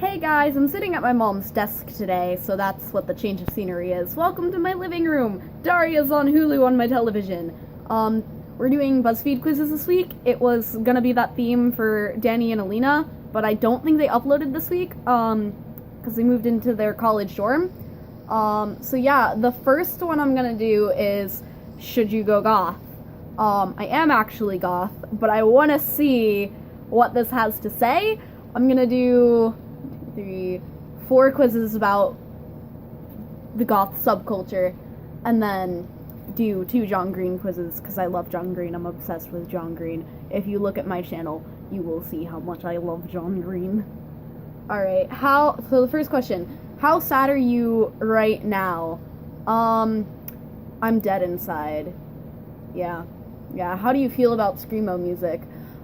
Hey guys, I'm sitting at my mom's desk today, so that's what the change of scenery is. Welcome to my living room! Daria's on Hulu on my television. We're doing BuzzFeed quizzes this week. It was gonna be that theme for Danny and Alina, but I don't think they uploaded this week, because they moved into their college dorm. So yeah, the first one I'm gonna do is, should you go goth? I am actually goth, but I wanna see what this has to say. I'm gonna do 4 quizzes about the goth subculture, and then do 2 John Green quizzes, because I love John Green. I'm obsessed with John Green. If you look at my channel, you will see how much I love John Green. Alright, so the first question, how sad are you right now? I'm dead inside. Yeah, how do you feel about screamo music?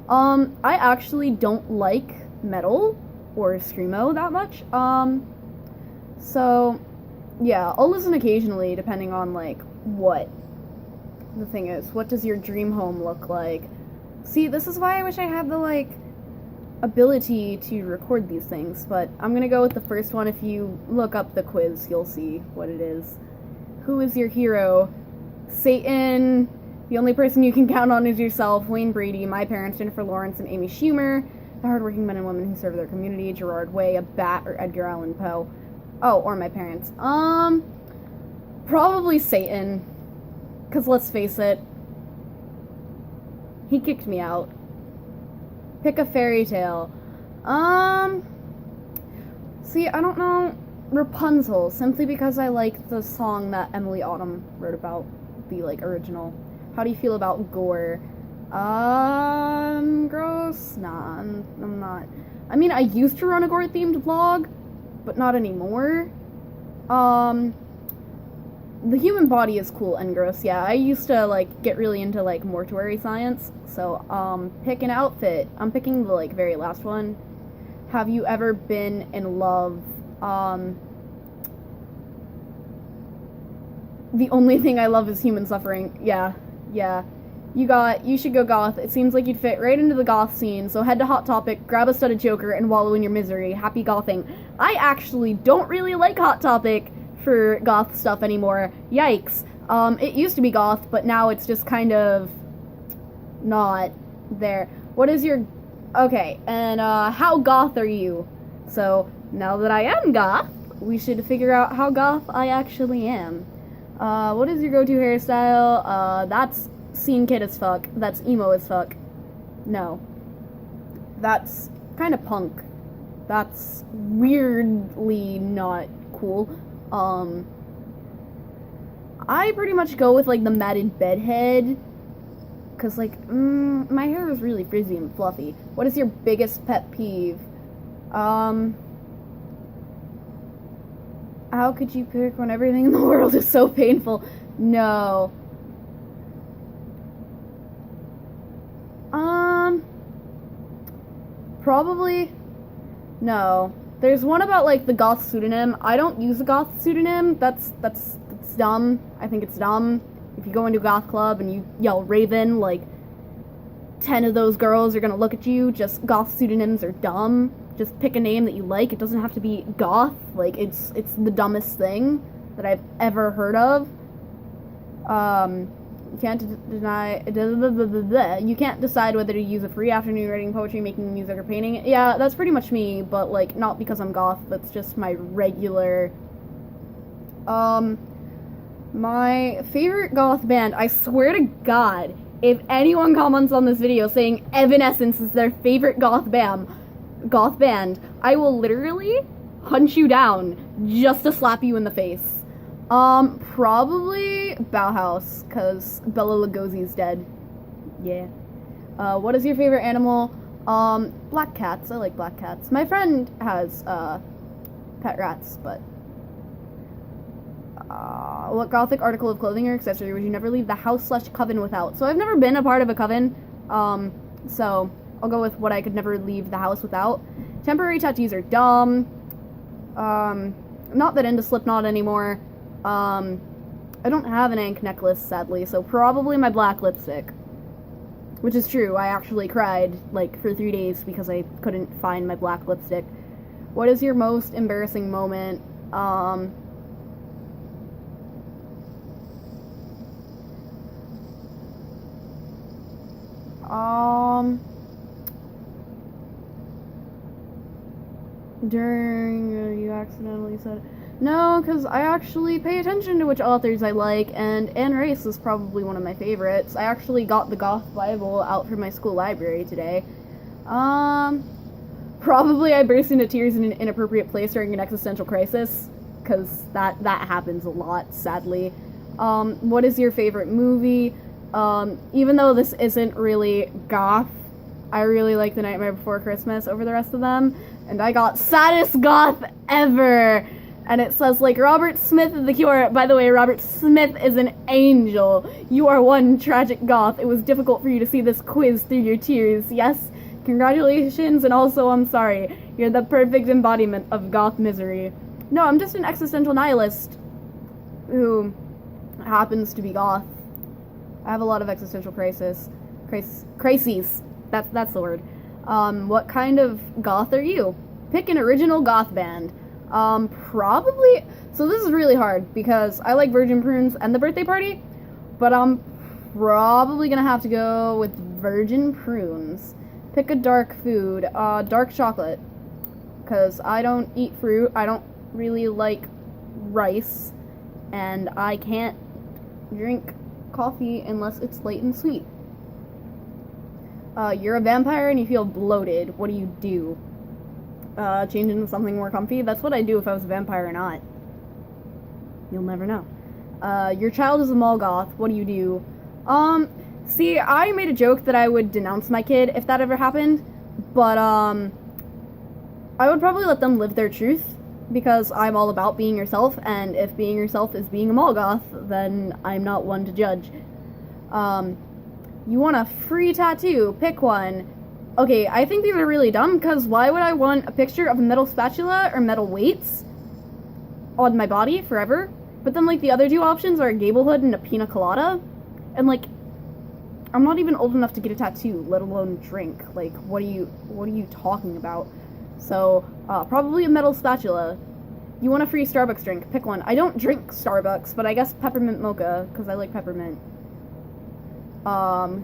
I actually don't like metal or screamo that much, so, yeah, I'll listen occasionally, depending on, like, what the thing is. What does your dream home look like? See, this is why I wish I had the, like, ability to record these things, but I'm gonna go with the first one. If you look up the quiz, you'll see what it is. Who is your hero? Satan. The only person you can count on is yourself. Wayne Brady. My parents, Jennifer Lawrence and Amy Schumer. The hardworking men and women who serve their community, Gerard Way, a bat, or Edgar Allan Poe. Oh, or my parents. Probably Satan. Because let's face it, he kicked me out. Pick a fairy tale. See, I don't know. Rapunzel, simply because I like the song that Emily Autumn wrote about, the, like, original. How do you feel about gore? Gross? Nah, I'm not. I mean, I used to run a gore-themed vlog, but not anymore. The human body is cool and gross, yeah. I used to, like, get really into, like, mortuary science, so, pick an outfit. I'm picking the, like, very last one. Have you ever been in love? The only thing I love is human suffering. Yeah. You should go goth. It seems like you'd fit right into the goth scene, so head to Hot Topic, grab a studded choker, and wallow in your misery. Happy gothing. I actually don't really like Hot Topic for goth stuff anymore. Yikes. It used to be goth, but now it's just kind of not there. What is your... Okay, and, how goth are you? So, now that I am goth, we should figure out how goth I actually am. What is your go-to hairstyle? That's scene kid as fuck. That's emo as fuck. No. That's kind of punk. That's weirdly not cool. I pretty much go with, like, the matted bedhead. Cause, like, my hair is really frizzy and fluffy. What is your biggest pet peeve? How could you pick when everything in the world is so painful? No. Probably, no. There's one about, like, the goth pseudonym. I don't use a goth pseudonym. That's dumb. I think it's dumb. If you go into a goth club and you yell Raven, like, 10 of those girls are gonna look at you. Just goth pseudonyms are dumb. Just pick a name that you like. It doesn't have to be goth. Like, it's the dumbest thing that I've ever heard of. You can't you can't decide whether to use a free afternoon writing poetry, making music, or painting. Yeah, that's pretty much me, but, like, not because I'm goth. That's just my regular... My favorite goth band, I swear to God, if anyone comments on this video saying Evanescence is their favorite goth band, I will literally hunt you down just to slap you in the face. Probably Bauhaus, because Bela Lugosi's dead. Yeah. What is your favorite animal? Black cats. I like black cats. My friend has, pet rats, but... what gothic article of clothing or accessory would you never leave the house/coven without? So I've never been a part of a coven, so I'll go with what I could never leave the house without. Temporary tattoos are dumb. Not that into Slipknot anymore. I don't have an ankh necklace, sadly, so probably my black lipstick. Which is true, I actually cried, like, for 3 days because I couldn't find my black lipstick. What is your most embarrassing moment? During you accidentally said no, because I actually pay attention to which authors I like, and Anne Rice is probably one of my favorites. I actually got the Goth Bible out from my school library today. Probably I burst into tears in an inappropriate place during an existential crisis, because that happens a lot, sadly. What is your favorite movie? Even though this isn't really goth, I really like The Nightmare Before Christmas over the rest of them, and I got saddest goth ever! And it says, like, Robert Smith of The Cure. By the way, Robert Smith is an angel. You are one tragic goth. It was difficult for you to see this quiz through your tears. Yes, congratulations, and also I'm sorry. You're the perfect embodiment of goth misery. No, I'm just an existential nihilist who happens to be goth. I have a lot of existential crises. That's the word. What kind of goth are you? Pick an original goth band. Probably, so this is really hard, because I like Virgin Prunes and The Birthday Party, but I'm probably gonna have to go with Virgin Prunes. Pick a dark food, dark chocolate, because I don't eat fruit, I don't really like rice, and I can't drink coffee unless it's light and sweet. You're a vampire and you feel bloated, what do you do? Change into something more comfy? That's what I'd do if I was a vampire or not. You'll never know. Your child is a mall goth. What do you do? See, I made a joke that I would denounce my kid if that ever happened, but, I would probably let them live their truth, because I'm all about being yourself, and if being yourself is being a mall goth, then I'm not one to judge. You want a free tattoo? Pick one. Okay, I think these are really dumb, because why would I want a picture of a metal spatula or metal weights on my body forever? But then, like, the other two options are a gable hood and a pina colada, and, like, I'm not even old enough to get a tattoo, let alone drink. Like, what are you talking about? So, probably a metal spatula. You want a free Starbucks drink? Pick one. I don't drink Starbucks, but I guess peppermint mocha, because I like peppermint.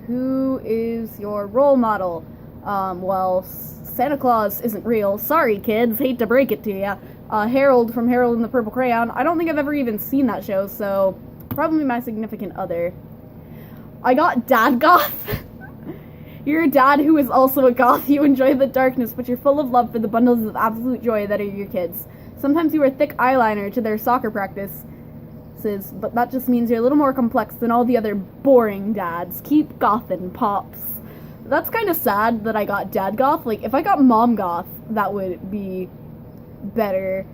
Who is your role model? Well, Santa Claus isn't real. Sorry, kids. Hate to break it to ya. Harold from Harold and the Purple Crayon. I don't think I've ever even seen that show, so probably my significant other. I got dad goth. You're a dad who is also a goth. You enjoy the darkness, but you're full of love for the bundles of absolute joy that are your kids. Sometimes you wear thick eyeliner to their soccer practices, but that just means you're a little more complex than all the other boring dads. Keep gothin', pops. That's kind of sad that I got dad goth. Like, if I got mom goth, that would be better.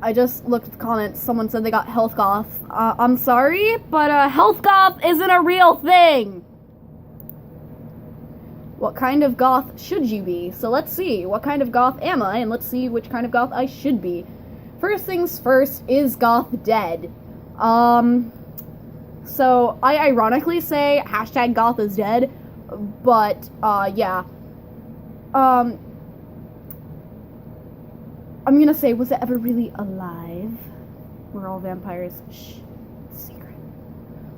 I just looked at the comments. Someone said they got health goth. I'm sorry, but health goth isn't a real thing. What kind of goth should you be? So let's see. What kind of goth am I? And let's see which kind of goth I should be. First things first, is goth dead? So I ironically say hashtag goth is dead, but, yeah. I'm gonna say, was it ever really alive? We're all vampires. Shh. Secret.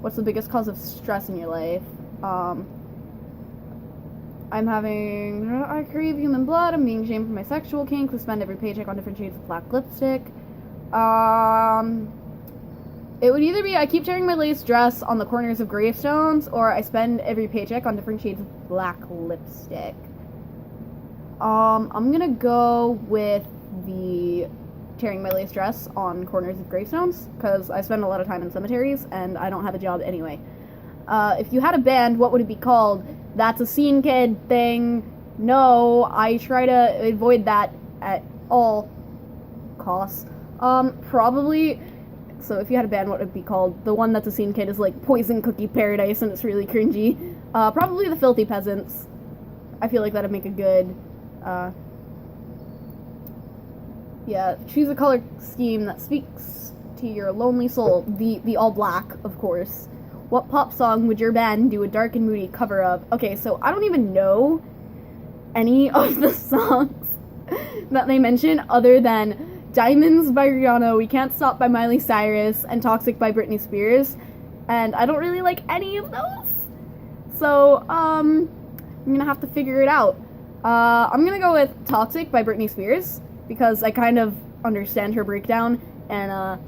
What's the biggest cause of stress in your life? I'm having, I crave human blood, I'm being shamed for my sexual kinks, I spend every paycheck on different shades of black lipstick. It would either be I keep tearing my lace dress on the corners of gravestones, or I spend every paycheck on different shades of black lipstick. I'm gonna go with the tearing my lace dress on corners of gravestones, because I spend a lot of time in cemeteries, and I don't have a job anyway. If you had a band, what would it be called? That's a scene kid thing. No, I try to avoid that at all costs. Probably, so if you had a band, what would it be called? The one that's a scene kid is like Poison Cookie Paradise, and it's really cringy. Probably the Filthy Peasants. I feel like that'd make a good, yeah, choose a color scheme that speaks to your lonely soul. The all black, of course. What pop song would your band do a dark and moody cover of? Okay, so I don't even know any of the songs that they mention other than Diamonds by Rihanna, We Can't Stop by Miley Cyrus, and Toxic by Britney Spears. And I don't really like any of those. So, I'm gonna have to figure it out. I'm gonna go with Toxic by Britney Spears, because I kind of understand her breakdown, and,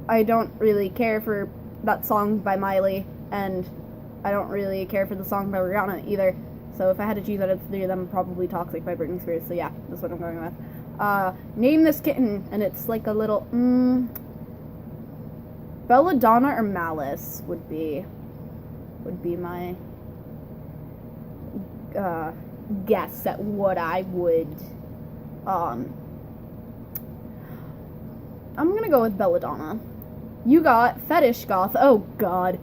I don't really care for that song by Miley, and I don't really care for the song by Rihanna either. So if I had to choose out of the three of them, probably Toxic by Britney Spears. So yeah, that's what I'm going with. Name this kitten, and it's like a little, Belladonna or Malice would be my, guess at what I would, I'm gonna go with Belladonna. You got Fetish Goth. Oh god.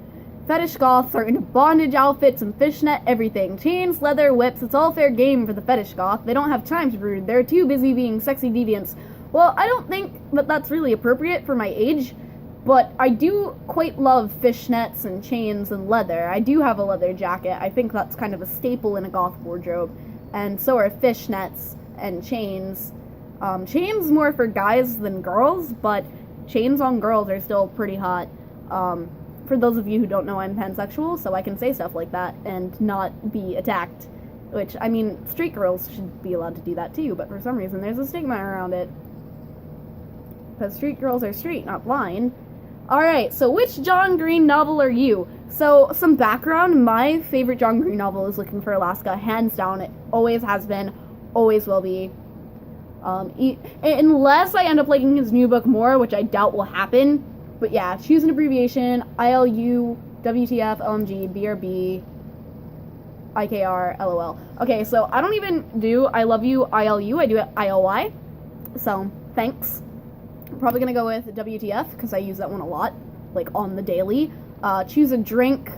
Fetish Goths are into bondage outfits and fishnet everything. Chains, leather, whips, it's all fair game for the Fetish Goth. They don't have time to brood. They're too busy being sexy deviants. Well, I don't think that that's really appropriate for my age, but I do quite love fishnets and chains and leather. I do have a leather jacket. I think that's kind of a staple in a goth wardrobe. And so are fishnets and chains. Chains more for guys than girls, but chains on girls are still pretty hot. For those of you who don't know, I'm pansexual, so I can say stuff like that and not be attacked. Which, I mean, straight girls should be allowed to do that too, but for some reason there's a stigma around it. Because straight girls are straight, not blind. Alright, so which John Green novel are you? So, some background, my favorite John Green novel is Looking for Alaska, hands down. It always has been, always will be. Unless I end up liking his new book more, which I doubt will happen. But yeah, choose an abbreviation: ILU, WTF, LMG, BRB, IKR, LOL. Okay, so I don't even do I love you, ILU, I do it ILY. So, thanks. I'm probably gonna go with WTF, because I use that one a lot, like on the daily. Choose a drink,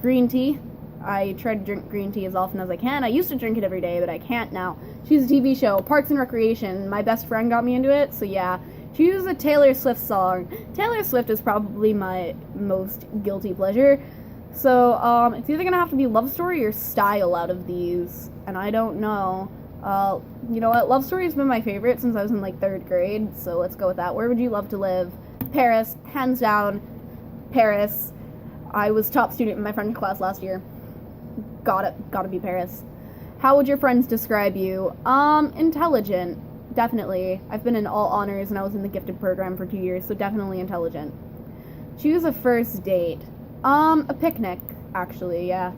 green tea. I try to drink green tea as often as I can. I used to drink it every day, but I can't now. Choose a TV show, Parks and Recreation. My best friend got me into it, so yeah. Choose a Taylor Swift song. Taylor Swift is probably my most guilty pleasure. So, it's either gonna have to be Love Story or Style out of these, and I don't know. You know what? Love Story has been my favorite since I was in, like, 3rd grade, so let's go with that. Where would you love to live? Paris. Hands down, Paris. I was top student in my French class last year. Gotta be Paris. How would your friends describe you? Intelligent. Definitely. I've been in all honors and I was in the gifted program for 2 years, so definitely intelligent. Choose a first date. A picnic, actually, yeah.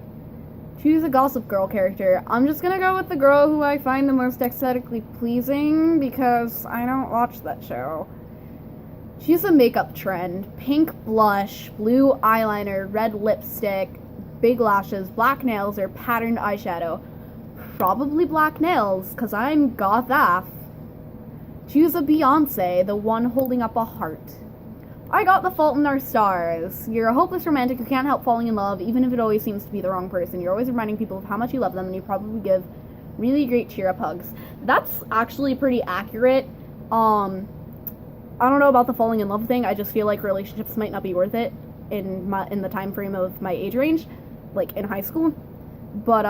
Choose a Gossip Girl character. I'm just gonna go with the girl who I find the most aesthetically pleasing, because I don't watch that show. Choose a makeup trend. Pink blush, blue eyeliner, red lipstick, big lashes, black nails, or patterned eyeshadow. Probably black nails, because I'm goth AF. Choose a Beyonce, the one holding up a heart. I got The Fault in Our Stars. You're a hopeless romantic who can't help falling in love, even if it always seems to be the wrong person. You're always reminding people of how much you love them, and you probably give really great cheer-up hugs. That's actually pretty accurate. I don't know about the falling in love thing. I just feel like relationships might not be worth it in the time frame of my age range, like in high school. But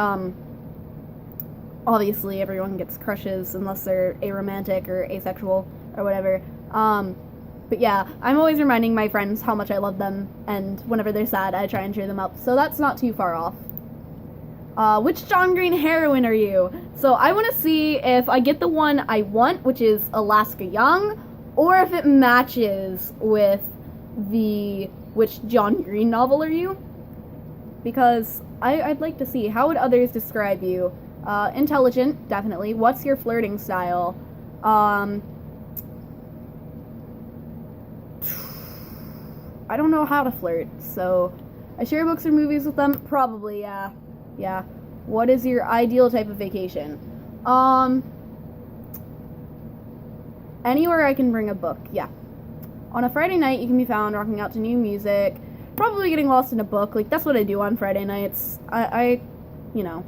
obviously everyone gets crushes unless they're aromantic or asexual or whatever. But yeah, I'm always reminding my friends how much I love them, and whenever they're sad, I try and cheer them up. So that's not too far off. Which John Green heroine are you? So I want to see if I get the one I want, which is Alaska Young, or if it matches with the which John Green novel are you? Because I'd like to see, how would others describe you? Intelligent, definitely. What's your flirting style? I don't know how to flirt, so I share books or movies with them? Probably, yeah. Yeah. What is your ideal type of vacation? Anywhere I can bring a book, yeah. On a Friday night, you can be found rocking out to new music, probably getting lost in a book. Like, that's what I do on Friday nights. You know,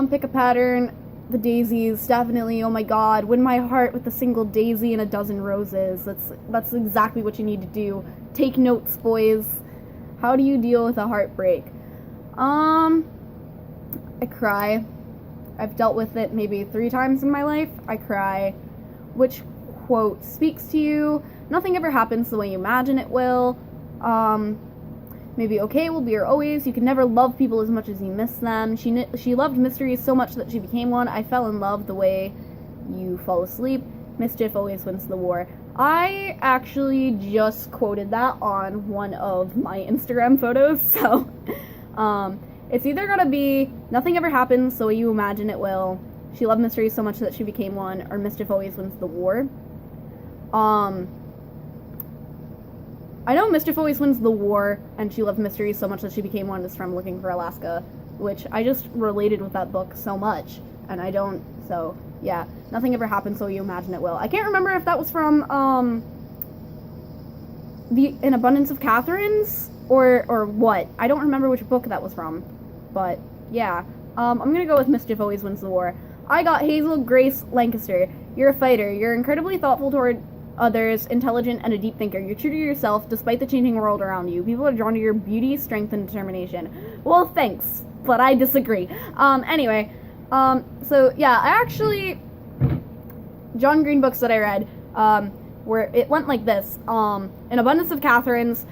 pick a pattern. The daisies, definitely. Oh my god, win my heart with a single daisy and a dozen roses. That's exactly what you need to do. Take notes, boys. How do you deal with a heartbreak? I cry. I've dealt with it maybe 3 times in my life. I cry. Which quote speaks to you? Nothing ever happens the way you imagine it will. Maybe okay will be or always. You can never love people as much as you miss them. She loved mysteries so much that she became one. I fell in love the way you fall asleep. Mischief always wins the war. I actually just quoted that on one of my Instagram photos, so it's either gonna be nothing ever happens the way you imagine it will, she loved mysteries so much that she became one, or mischief always wins the war. I know mischief always wins the war, and she loved mysteries so much that she became one is from Looking for Alaska, which I just related with that book so much, and I don't, so yeah, nothing ever happens so you imagine it will. I can't remember if that was from An Abundance of Catherines or what. I don't remember which book that was from, but yeah. I'm gonna go with Mischief Always Wins the War. I got Hazel Grace Lancaster. You're a fighter. You're incredibly thoughtful toward others, intelligent, and a deep thinker. You're true to yourself despite the changing world around you. People are drawn to your beauty, strength, and determination. Well, thanks, but I disagree. Anyway. So yeah, I actually, John Green books that I read, where it went like this, An Abundance of Catherines,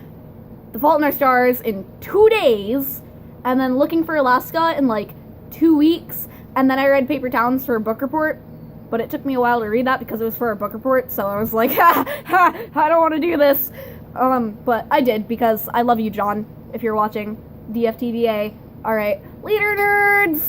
The Fault in Our Stars in 2 days, and then Looking for Alaska in like 2 weeks, and then I read Paper Towns for a book report, but it took me a while to read that because it was for a book report, so I was like, I don't want to do this, but I did, because I love you, John, if you're watching, DFTVA, alright, later, nerds!